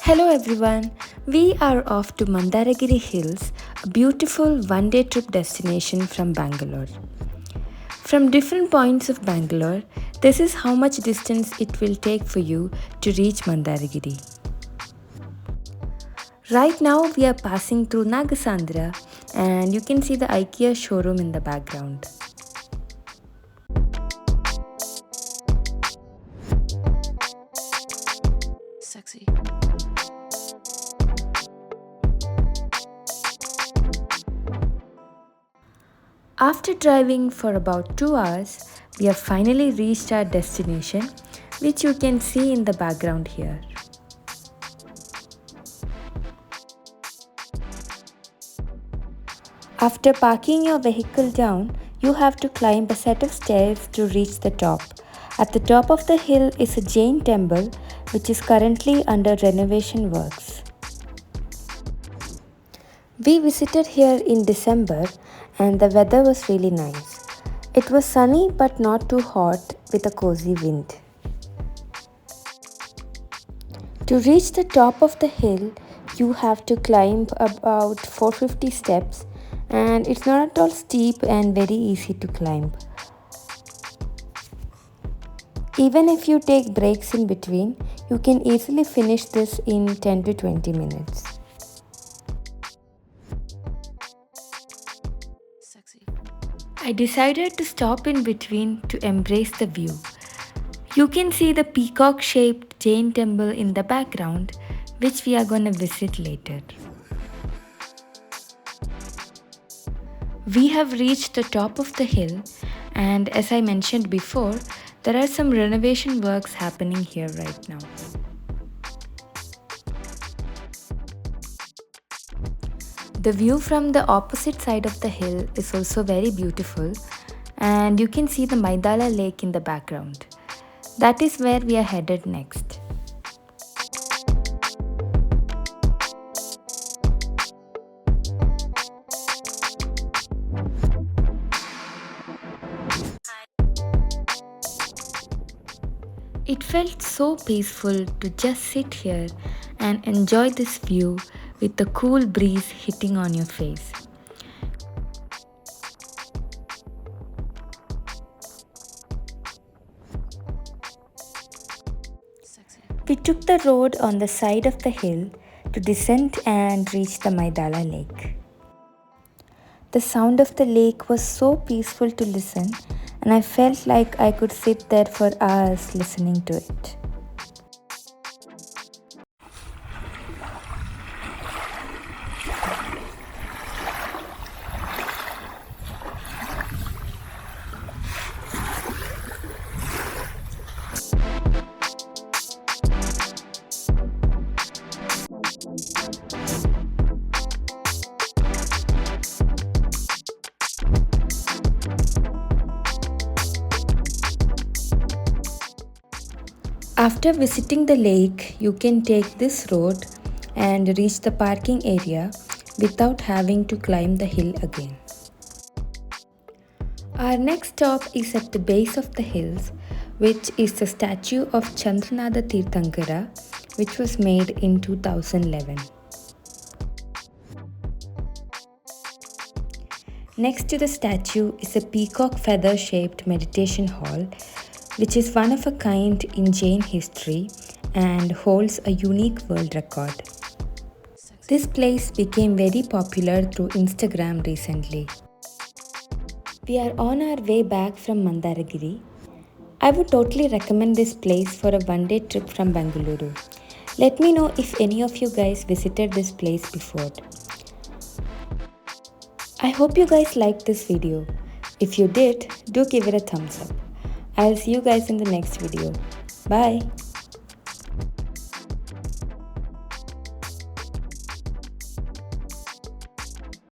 Hello everyone, we are off to Mandaragiri Hills, a beautiful one-day trip destination from Bangalore. From different points of Bangalore, this is how much distance it will take for you to reach Mandaragiri. Right now we are passing through Nagasandra and you can see the IKEA showroom in the background. Sexy. After driving for about 2 hours, we have finally reached our destination, which you can see in the background here. After parking your vehicle down, you have to climb a set of stairs to reach the top. At the top of the hill is a Jain temple, which is currently under renovation works. We visited here in December and the weather was really nice. It was sunny but not too hot with a cozy wind. To reach the top of the hill, you have to climb about 450 steps and it's not at all steep and very easy to climb. Even if you take breaks in between, you can easily finish this in 10 to 20 minutes. I decided to stop in between to embrace the view. You can see the peacock-shaped Jain temple in the background, which we are going to visit later. We have reached the top of the hill and as I mentioned before, there are some renovation works happening here right now. The view from the opposite side of the hill is also very beautiful and you can see the Maidala lake in the background. That is where we are headed next. It felt so peaceful to just sit here and enjoy this view with the cool breeze hitting on your face. We took the road on the side of the hill to descend and reach the Maidala lake. The sound of the lake was so peaceful to listen and I felt like I could sit there for hours listening to it. After visiting the lake, you can take this road and reach the parking area without having to climb the hill again. Our next stop is at the base of the hills, which is the statue of Chandranatha Tirthankara, which was made in 2011. Next to the statue is a peacock feather-shaped meditation hall, which is one of a kind in Jain history and holds a unique world record. This place became very popular through Instagram recently. We are on our way back from Mandaragiri. I would totally recommend this place for a one-day trip from Bangalore. Let me know if any of you guys visited this place before. I hope you guys liked this video. If you did, do give it a thumbs up. I'll see you guys in the next video. Bye.